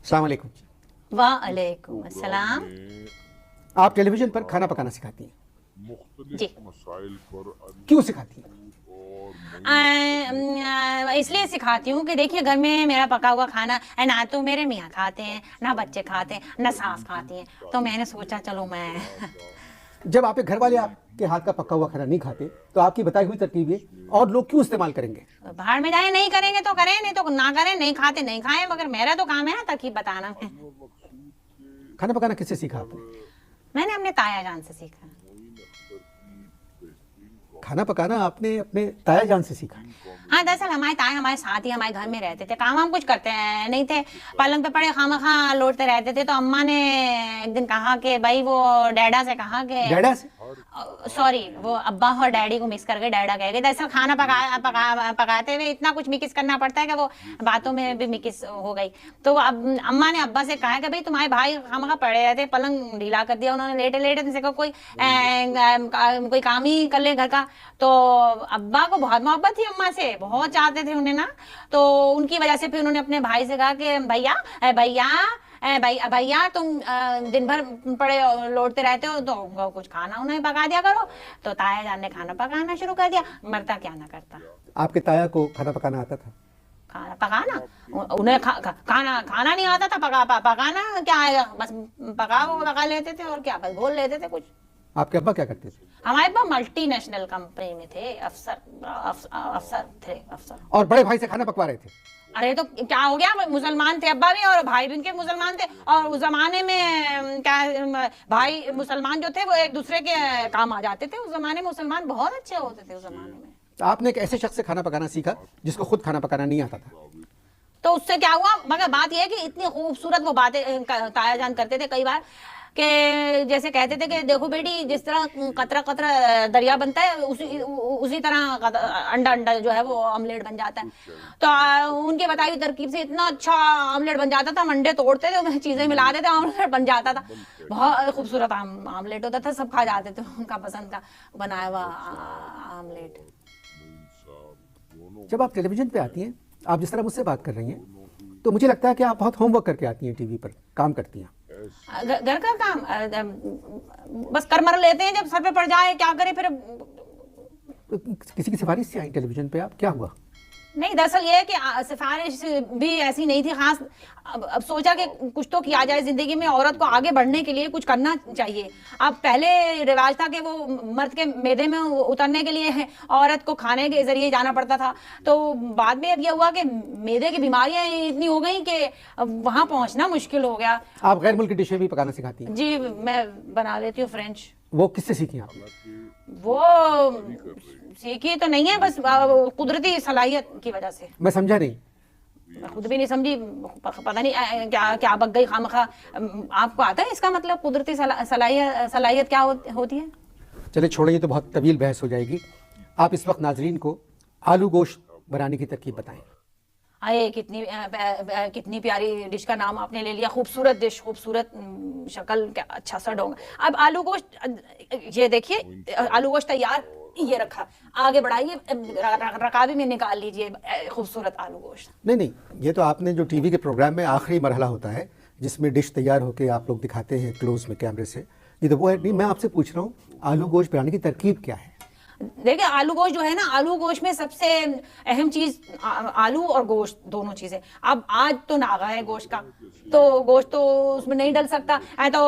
अस्सलाम वालेकुम। वालेकुम अस्सलाम। आप टेलीविजन पर खाना पकाना सिखाती हैं, जी। क्यों सिखाती हैं? इसलिए सिखाती हूँ कि देखिए घर में मेरा पका हुआ खाना ना तो मेरे मियाँ खाते हैं, ना बच्चे खाते हैं, ना सास खाती हैं, तो मैंने सोचा चलो मैं जब आपके घर वाले आपके हाथ का पका हुआ खाना नहीं खाते तो आपकी बताई हुई तरकीबें और लोग क्यों इस्तेमाल करेंगे? बाहर में जाए, नहीं करेंगे तो करें, नहीं तो ना करें, नहीं खाते नहीं खाएं, मगर मेरा तो काम है ना तरकीब बताना। खाना पकाना किससे सीखा आपने? मैंने अपने ताया जान से सीखा। खाना पकाना आपने अपने ताया जान से सीखा? हाँ, दरअसल हमारे ताया हमारे साथ ही हमारे घर में रहते थे, काम हम कुछ करते हैं नहीं थे, पलंग पे पड़े खामखा लौटते रहते थे। तो अम्मा ने एक दिन कहा कि भाई वो डैडा से कहा कि डैडा से? सॉरी, वो अब्बा और डैडी को मिक्स करके डैडा कह गए। दरअसल खाना पकाते हुए इतना कुछ मिक्स करना पड़ता है कि वो बातों में भी मिक्स हो गई। तो अब अम्मा ने अब्बा से कहा कि भाई तुम्हारे भाई खामखा पड़े रहते, पलंग ढीला कर दिया उन्होंने, लेटे लेटे से कोई काम ही कर ले घर का। तो अब्बा को बहुत मोहब्बत थी अम्मा से, बहुत चाहते थे उन्हें ना, तो उनकी वजह से फिर उन्होंने अपने भाई से कहा कि भैया भैया भैया तुम दिन भर पड़े लौटते रहते हो तो कुछ खाना उन्हें पका दिया करो। तो ताया जान ने खाना पकाना शुरू कर दिया, मरता क्या ना करता। आपके ताया को खाना पकाना आता था? खाना पकाना उन्हें खाना नहीं आता था, पकाना क्या आएगा, बस पका लेते थे और क्या, बस बोल लेते थे कुछ। आपके अब्बा क्या करते थे? हमारे पास मल्टीनेशनल कंपनी में थे, अफसर थे। और बड़े भाई से खाना पकवा रहे थे? अरे तो क्या हो गया, मुसलमान थे अब्बा भी और भाई भी उनके मुसलमान थे, और उस जमाने में क्या भाई मुसलमान जो थे वो एक दूसरे के काम आ जाते थे। उस जमाने में मुसलमान बहुत अच्छे होते थे उस जमाने में। तो आपने एक ऐसे शख्स से खाना पकाना सीखा जिसको खुद खाना पकाना नहीं आता था, तो उससे क्या हुआ, मगर बात यह है कि इतनी खूबसूरत वो बातें ताया जान करते थे कई बार कि जैसे कहते थे कि देखो बेटी, जिस तरह कतरा कतरा दरिया बनता है उसी तरह अंडा जो है वो ऑमलेट बन जाता है। तो उनके बताई हुई तरकीब से इतना अच्छा ऑमलेट बन जाता था, हम अंडे तोड़ते थे, चीजें मिला देते, ऑमलेट बन जाता था, बहुत खूबसूरत ऑमलेट होता था, सब खा जाते थे उनका पसंद का बनाया हुआ ऑमलेट। जब आप टेलीविजन पे आती हैं, आप जिस तरह मुझसे बात कर रही हैं, तो मुझे लगता है कि आप बहुत होमवर्क करके आती हैं, टीवी पर काम करती हैं। घर का काम बस कर मर लेते हैं, जब सर पे पड़ जाए क्या करें फिर। किसी की सिफारिश से आई टेलीविजन पे आप, क्या हुआ? नहीं, दरअसल ये है कि सिफारिश भी ऐसी नहीं थी खास। अब सोचा कि कुछ तो किया जाए जिंदगी में, औरत को आगे बढ़ने के लिए कुछ करना चाहिए। अब पहले रिवाज था कि वो मर्द के मैदे में उतरने के लिए औरत को खाने के जरिए जाना पड़ता था। तो बाद में अब ये हुआ कि मैदे की बीमारियां इतनी हो गई कि वहां पहुंचना मुश्किल हो गया। आप गैर मुल्की डिशें भी पकाना सिखाती हैं? जी, मैं बना लेती हूँ फ्रेंच। वो किससे सीखी आप? वो सीखी तो नहीं है, बस कुदरती सलाहियत की वजह से। मैं समझा नहीं। मैं खुद भी नहीं समझी, पता नहीं क्या बक गई खामखा। आपको आता है इसका मतलब कुदरती सलाहियत क्या होती है? चले छोड़िए, ये तो बहुत तवील बहस हो जाएगी। आप इस वक्त नाजरीन को आलू गोश्त बनाने की तरकीब बताएं। आए कितनी प्यारी डिश का नाम आपने ले लिया, खूबसूरत डिश, खूबसूरत शक्ल, क्या अच्छा सा डोंगा। अब आलू गोश्त, ये देखिए आलू गोश्त तैयार, ये रखा, आगे बढ़ाइए, रकाबी में निकाल लीजिए खूबसूरत आलू गोश्त। नहीं, ये तो आपने जो टीवी के प्रोग्राम में आखिरी मरहला होता है जिसमें डिश तैयार होकर आप लोग दिखाते हैं क्लोज में कैमरे से, ये तो वो है नहीं। मैं आपसे पूछ रहा हूँ आलू गोश्त बनाने की तरकीब क्या है? देखिए आलू गोश्त जो है ना, आलू गोश्त में सबसे अहम चीज आलू और गोश्त दोनों चीजें। अब आज तो नागा है गोश्त का, तो गोश्त तो उसमें नहीं डल सकता है, तो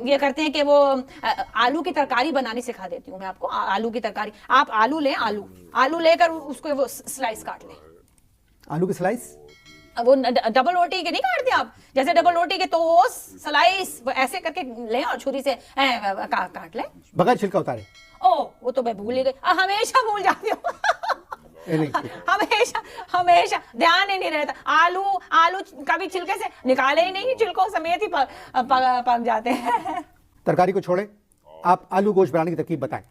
ये करते हैं कि वो आलू की तरकारी बनानी सिखा देती हूँ मैं आपको। आलू की तरकारी, आप आलू लें, आलू लेकर उसको वो स्लाइस काट लें। आलू की स्लाइस? वो डबल रोटी के नहीं काटते आप, जैसे डबल रोटी के तो स्लाइस ऐसे करके लें और छुरी से काट लें, बगैर छिलका उतारे। ओ वो तो मैं भूल ही गई, हमेशा भूल जाती हूँ। हमेशा ध्यान ही नहीं रहता। आलू कभी छिलके से निकाले ही नहीं, छिलकों समेत ही पक जाते हैं। तरकारी को छोड़े, आप आलू गोश्त बनाने की तरकीब बताएं।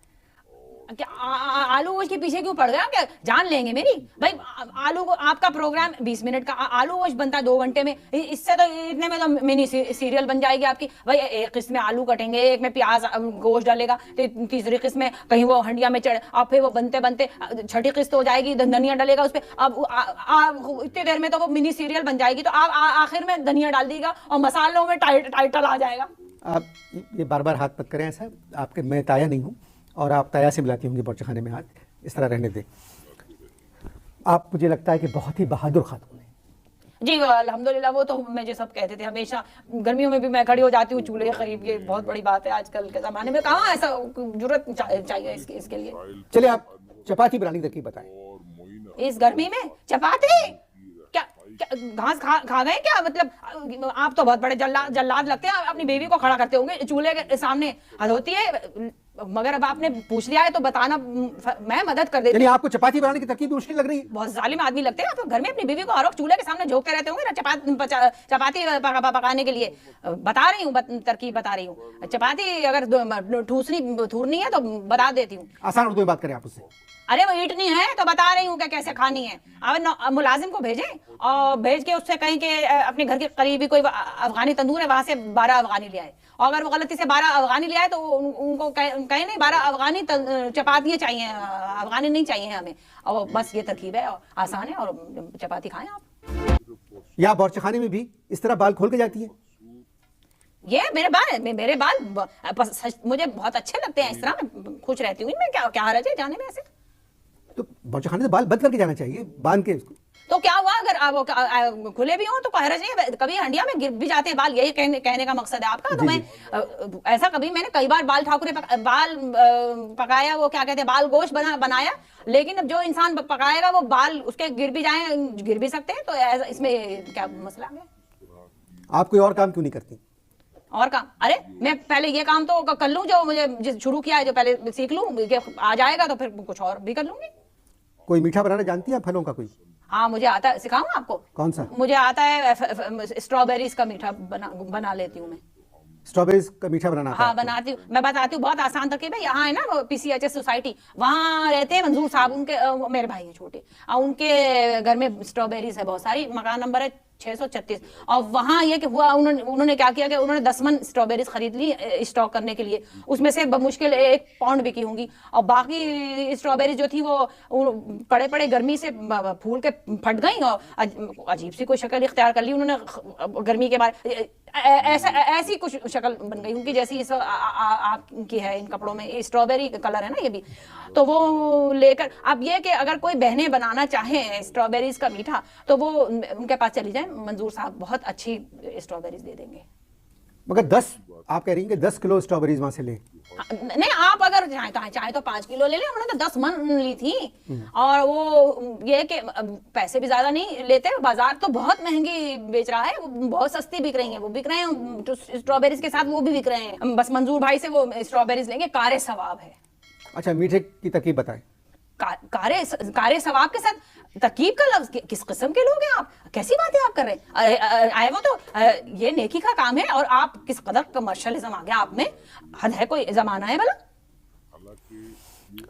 क्या आलू गोश्त के पीछे क्यों पड़ गया? क्या जान लेंगे मेरी? भाई आलू को आपका प्रोग्राम 20 मिनट का, आलू गोश्त बनता है 2 घंटे में, इससे तो इतने में तो मिनी सीरियल बन जाएगी आपकी। भाई एक किस्त में आलू कटेंगे, एक में प्याज गोश्त डालेगा, तो तीसरी किस्त में कहीं वो हंडिया में चढ़, अब फिर वो बनते बनते छठी किस्त हो जाएगी, धनिया डालेगा उस पर। अब इतनी देर में तो वो मिनी सीरियल बन जाएगी, तो आप आखिर में धनिया डाल दीजिएगा और मसालों में टाइटल आ जाएगा। आप ये बार बार हाथ मत करें ऐसा, आपके मैं ताया नहीं हूँ और आप ताया से मिलाती होंगी बौचखाने में हाथ, इस तरह रहने दें। आप, मुझे लगता है कि बहुत ही बहादुर खातून हैं। जी अल्हम्दुलिल्लाह, वो तो मुझे सब कहते थे हमेशा, गर्मियों में भी मैं खड़ी हो जाती हूँ चूल्हे के करीब, ये बहुत बड़ी बात है आजकल के ज़माने में, कहाँ ऐसा जरूरत चाहिए इसके लिए। चलिए आप चपाती बनाने की तरकीब बताएं। इस गर्मी में चपाती? क्या घास खा गए क्या? मतलब आप तो बहुत बड़े जल्लाद लगते हैं, अपनी बीवी को खड़ा करते होंगे चूल्हे के सामने, हद होती है। मगर अब आपने पूछ लिया है तो बताना, मैं मदद कर देती हूँ। आपको चपाती बनाने की तरकीब मुश्किल लग रही है? बहुत जालिम आदमी लगते हैं आप, घर में अपनी बीवी को हर वक्त चूल्हे के सामने झोंकते रहते होंगे ना चपाती पकाने के लिए। बता रही हूँ, तरकीब बता रही हूँ। चपाती अगर थूरनी है तो बता देती हूँ। आसान उर्दू में बात करें आप उससे। अरे वो ईटनी है तो बता रही हूँ कि कैसे खानी है। अब मुलाजिम को भेजें और भेज के उससे कहीं कि अपने घर के करीबी कोई अफगानी तंदूर है, वहां से 12 अफगानी ले आए। और अगर वो गलती से 12 अफगानी ले आए तो उनको कहें नहीं 12 अफगानी चपातियाँ चाहिए, अफगानी नहीं चाहिए हमें। और बस ये तरकीब है, आसान है, और चपाती खाएं आप। या बौचखाने में भी इस तरह बाल खोल के जाती है? ये मेरे बाल मुझे बहुत अच्छे लगते हैं, इस तरह मैं खुश रहती हूँ इनमें। क्या हर्ज है जाने में ऐसे? तो बौचखाने से बाल बंद करके जाना चाहिए, बांध के उसको। तो क्या हुआ अगर खुले भी हों तो हर्ज नहीं? कभी हंडिया में गिर भी जाते हैं बाल, यही कहने का मकसद है आपका। तो मैं ऐसा मैंने कई बार बाल ठाकुरे बाल पकाया, वो क्या कहते हैं, बाल गोश्त बनाया। लेकिन अब जो इंसान पकाएगा वो बाल उसके गिर भी सकते हैं, तो इसमें क्या मसला है? आप कोई और काम क्यों नहीं करती? और काम? अरे मैं पहले ये काम तो कर लूं जो मुझे शुरू किया है, जो पहले सीख लूं, आ जाएगा तो फिर कुछ और भी कर लूंगी। कोई मीठा बनाना जानती है फलों का कोई? हाँ मुझे आता है, सिखाऊं आपको? कौन सा? मुझे आता है, स्ट्रॉबेरीज का मीठा बना लेती हूँ मैं। स्ट्रॉबेरीज का मीठा बनाना? हाँ बनाती हूँ, मैं बताती हूँ, बहुत आसान तरकीब है। यहाँ है ना वो PCHS सोसाइटी, वहाँ रहते हैं मंजूर साहब, उनके मेरे भाई हैं छोटे, उनके घर में स्ट्रॉबेरीज है बहुत सारी, मकान नंबर है 636। और वहाँ ये कि हुआ, उन्होंने क्या किया कि उन्होंने 10 मन स्ट्रॉबेरीज खरीद ली स्टॉक करने के लिए। उसमें से बमुश्किल 1 पाउंड बिकी होंगी, और बाकी स्ट्रॉबेरीज जो थी वो पड़े गर्मी से फूल के फट गई, और अजीब सी कोई शक्ल इख्तियार कर ली उन्होंने गर्मी के बाद। ऐसी कुछ शक्ल बन गई उनकी जैसी इस आपकी है इन कपड़ों में, स्ट्रॉबेरी कलर है ना ये भी। तो वो लेकर, अब ये कि अगर कोई बहनें बनाना चाहें स्ट्रॉबेरीज का मीठा तो वो उनके पास चली जाए, मंजूर साहब बहुत अच्छी स्ट्रॉबेरीज दे देंगे। मगर 10, आप कह रही हैं कि 10 किलो स्ट्रॉबेरीज वहां से ले? नहीं, आप अगर चाहे तो 5 किलो ले लें। उन्होंने तो 10 मन ली थी, और वो ये कि पैसे भी ज्यादा नहीं लेते, बाजार तो बहुत महंगी बेच रहा है, वो बहुत सस्ती बिक रही है, वो बिक रहे हैं स्ट्रॉबेरीज के साथ, वो भी बिक रहे हैं। बस मंजूर भाई से वो स्ट्रॉबेरीज लेंगे, कारे सवाब है। अच्छा, मीठे की तरकीब बताएं। कारे सवाब के साथ तरकीब का लफ्ज, किस किस्म के लोग हैं आप? कैसी बातें आप कर रहे हैं? आए वो तो ये नेकी का काम है, और आप किस कदर कमर्शियलिज्म आ गया आप में, हद है, कोई जमाना है भला?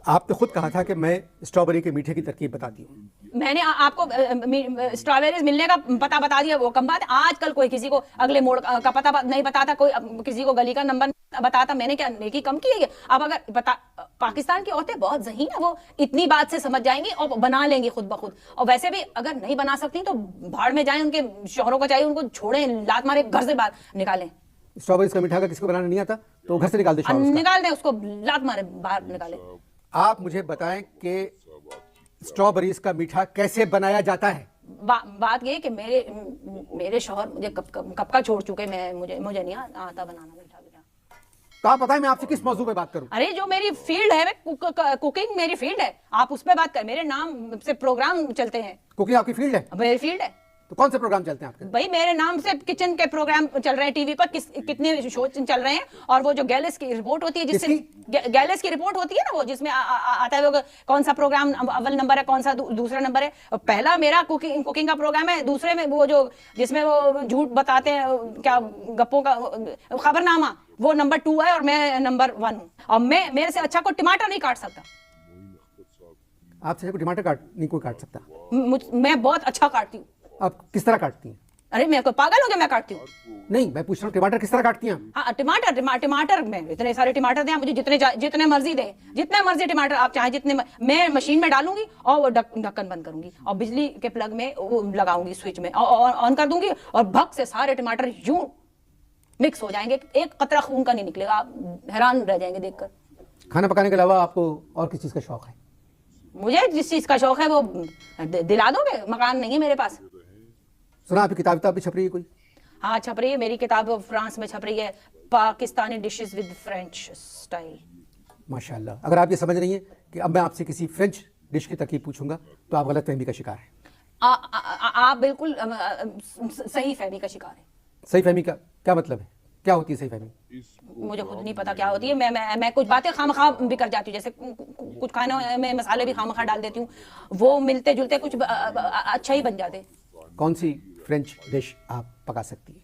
आपने खुद कहा था कि मैं स्ट्रॉबेरी के मीठे की तरकीब बताती हूँ। मैंने आपको स्ट्रॉबेरीज मिलने का पता बता दिया, वो कम बात है। आजकल कोई किसी को अगले मोड़ का पता नहीं बताता, कोई किसी को गली का नंबर बताता। मैंने क्या नेकी कम की है? अब अगर पाकिस्तान की औरतें बहुत ज़हीन है, वो इतनी बात से समझ जाएंगी और बना लेंगी खुद ब खुद। और वैसे भी अगर नहीं बना सकती तो भाड़ में जाएं, उनके शौहरों को चाहिए उनको छोड़ें, लात मारे, घर से बाहर निकालें। स्ट्रॉबेरीज का मीठा का किसी को बनाना नहीं आता तो घर से निकाल दें उसको, लात मारे बाहर निकालें। आप मुझे बताएं कि स्ट्रॉबेरीज का मीठा कैसे बनाया जाता है? बात ये कि मेरे शौहर मुझे कब का छोड़ चुके, मुझे नहीं आता बनाना मीठा। तो आप बताएं मैं आपसे किस मौजू पे बात करूं? अरे जो मेरी फील्ड है, कुकिंग मेरी फील्ड है, आप उस पे बात करें। मेरे नाम से प्रोग्राम चलते हैं। कुकिंग आपकी फील्ड है? मेरी फील्ड है। तो कौन से प्रोग्राम चलते हैं आपके? भाई मेरे नाम से किचन के प्रोग्राम चल रहे हैं टीवी पर, कितने शो चल रहे हैं। और वो जो गैलेस की रिपोर्ट होती है, जिससे गैलेस की रिपोर्ट होती है ना, वो जिसमें आता है वो कौन सा प्रोग्राम अव्वल नंबर है, कौन सा दूसरा नंबर है। पहला मेरा कुकिंग का प्रोग्राम है, दूसरे में वो जो जिसमें वो झूठ बताते हैं, क्या गप्पों का खबरनामा, वो नंबर 2 है, और मैं नंबर 1 हूँ। और मेरे से अच्छा कोई टमाटर नहीं काट सकता। आपसे कोई टमाटर काट नहीं कोई काट सकता। मैं बहुत अच्छा काटती हूँ। आप किस तरह काटती हैं? अरे मैं कोई पागल हो गया, मैं काटती हूँ? नहीं, मैं पूछ रहा हूँ टमाटर किस तरह काटती हैं आप? हाँ, टमाटर में इतने सारे टमाटर दें मुझे, जितने मर्जी दे, जितने मर्जी टमाटर आप चाहे जितने, मैं मशीन में डालूंगी और वो ढक्कन बंद करूंगी और बिजली के प्लग में वो लगाऊंगी, स्विच में और ऑन कर दूंगी और भग से सारे टमाटर यूं मिक्स हो जाएंगे, एक कतरा खून का नहीं निकलेगा। आप हैरान रह जाएंगे देखकर। खाना पकाने के अलावा आपको और किस चीज़ का शौक है? मुझे जिस चीज का शौक है वो दिला दोगे, मकान नहीं है मेरे पास। सुना आपकी किताब भी छप रही है कोई? हाँ छप रही है, मेरी किताब फ्रांस में छप रही है, Pakistani dishes with French style. माशाल्लाह। अगर आप ये समझ रही हैं कि अब मैं आपसे किसी फ्रेंच डिश की तरकीब पूछूंगा तो आप गलतफहमी का शिकार हैं। आप बिल्कुल सही फहमी का शिकार है। सही फहमी का क्या मतलब है? क्या होती है सही फहमी? मुझे खुद नहीं पता क्या होती है। मैं कुछ बातें खामखा भी कर जाती हूँ, जैसे कुछ खाने में मसाले भी खामखा डाल देती हूँ, वो मिलते जुलते कुछ अच्छा ही बन जाते। कौन सी फ्रेंच डिश आप पका सकती है?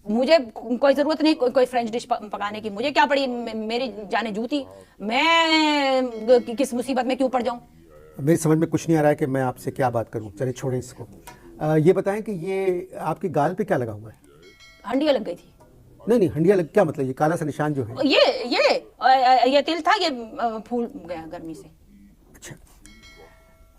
मुझे कोई जरूरत नहीं कोई फ्रेंच डिश पकाने की। मुझे क्या पड़ी, मेरी जाने जूती, मैं किस मुसीबत में क्यों पड़ जाऊं? मेरी समझ में कुछ नहीं आ रहा है कि मैं आपसे क्या बात करूं। चलिए छोड़ें इसको। ये बताएं कि ये आपकी गाल पे क्या लगा हुआ है? हंडिया लग गई थी। नहीं, हंडिया लग क्या मतलब? ये काला सा निशान जो है ये तिल था, ये फूल गया गर्मी से। अच्छा,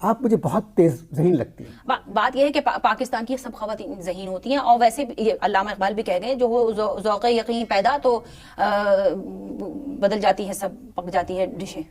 आप मुझे बहुत तेज ज़हीन लगती हैं। बात यह है कि पाकिस्तान की सब ख़वातीन ज़हीन होती हैं, और वैसे ये अल्लामा इकबाल भी कह गए, जो ज़ौक़ यकीन पैदा तो बदल जाती है, सब पक जाती है डिशें।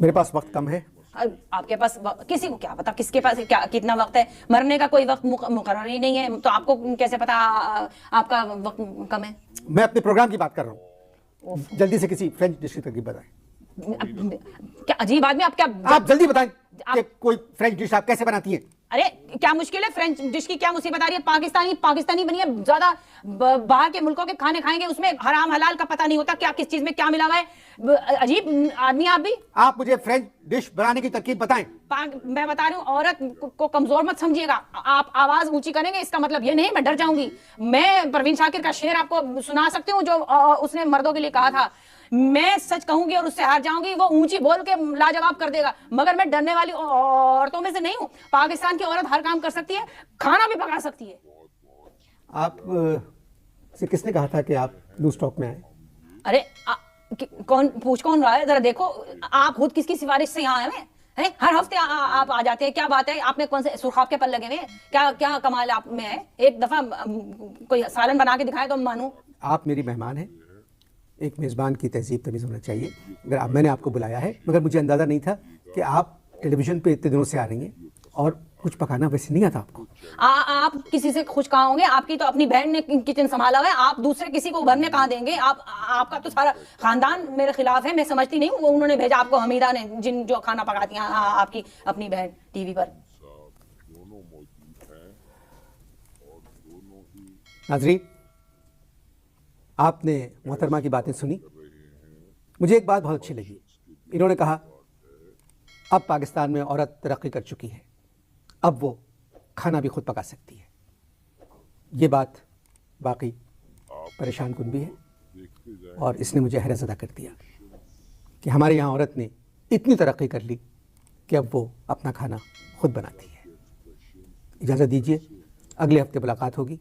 मेरे पास वक्त कम है। आपके पास किसी को क्या पता किसके पास क्या कितना वक्त है? मरने का कोई वक्त मुकर्रर ही नहीं है, तो आपको कैसे पता आपका वक्त कम है? मैं अपने प्रोग्राम की बात कर रहा हूँ। जल्दी से किसी फ्रेंच डिश की तरकीब बताएं। क्या अजीब आदमी, आप जल्दी बताएं कि कोई फ्रेंच डिश आप कैसे बनाती हैं? अरे क्या मुश्किल है? फ्रेंच डिश की क्या मुसीबत आ रही है? पाकिस्तानी बनी है, ज्यादा बाहर के मुल्कों के खाने खाएंगे, उसमें हराम हलाल का पता नहीं होता, क्या किस चीज में क्या मिला हुआ है। अजीब आदमी आप भी। आप मुझे फ्रेंच डिश बनाने की तरकीब बताएं। मैं बता रही हूँ, औरत को कमजोर मत समझिएगा। आप आवाज ऊंची करेंगे इसका मतलब ये नहीं मैं डर जाऊंगी। मैं परवीन शाकिर का शेर आपको सुना सकती हूँ, जो उसने मर्दों के लिए कहा था, मैं सच कहूंगी और उससे हार जाऊंगी, वो ऊंची बोल के लाजवाब कर देगा, मगर मैं डरने वाली औरतों में से नहीं हूं। पाकिस्तान की औरत हर काम कर सकती है, खाना भी पका सकती है। आप से किसने कहा था कि आप लूज स्टॉक में आए? अरे कौन रहा है? जरा देखो, आप खुद किसकी सिफारिश से यहाँ आए हैं? हर हफ्ते आप आ जाते हैं, क्या बात है? आपने कौन से सुर्खाब के पर लगे हुए हैं? क्या कमाल आप में है? एक दफा कोई सालन बना के दिखाए तो मानूं। आप मेरी मेहमान हैं, एक मेज़बान की तहजीब तमीज़ होना चाहिए। अगर मैंने आपको बुलाया है, मगर मुझे अंदाज़ा नहीं था कि आप टेलीविज़न पे इतने दिनों से आ रही हैं और कुछ पकाना वैसे नहीं आता आपको। आप किसी से खुश कहाँ होंगे? आपकी तो अपनी बहन ने किचन संभाला हुआ है, आप दूसरे किसी को उभरने कहाँ देंगे? आपका तो सारा खानदान मेरे खिलाफ है। मैं समझती नहीं हूँ, वो उन्होंने भेजा आपको, हमीदा ने, जो खाना पकाती हैं आपकी अपनी बहन टीवी पर। नाज़रीन, आपने मोहतरमा की बातें सुनी। मुझे एक बात बहुत अच्छी लगी। इन्होंने कहा अब पाकिस्तान में औरत तरक्की कर चुकी है, अब वो खाना भी खुद पका सकती है। ये बात वाकई परेशान कुन भी है और इसने मुझे हैरत ज़दा कर दिया कि हमारे यहाँ औरत ने इतनी तरक्की कर ली कि अब वो अपना खाना खुद बनाती है। इजाज़त दीजिए, अगले हफ्ते मुलाकात होगी।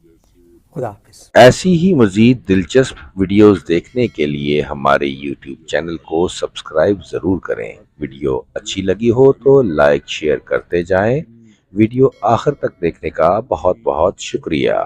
खुदा हाफिज़। ऐसी ही मज़ीद दिलचस्प वीडियोस देखने के लिए हमारे YouTube चैनल को सब्सक्राइब ज़रूर करें। वीडियो अच्छी लगी हो तो लाइक शेयर करते जाएं। वीडियो आखिर तक देखने का बहुत बहुत शुक्रिया।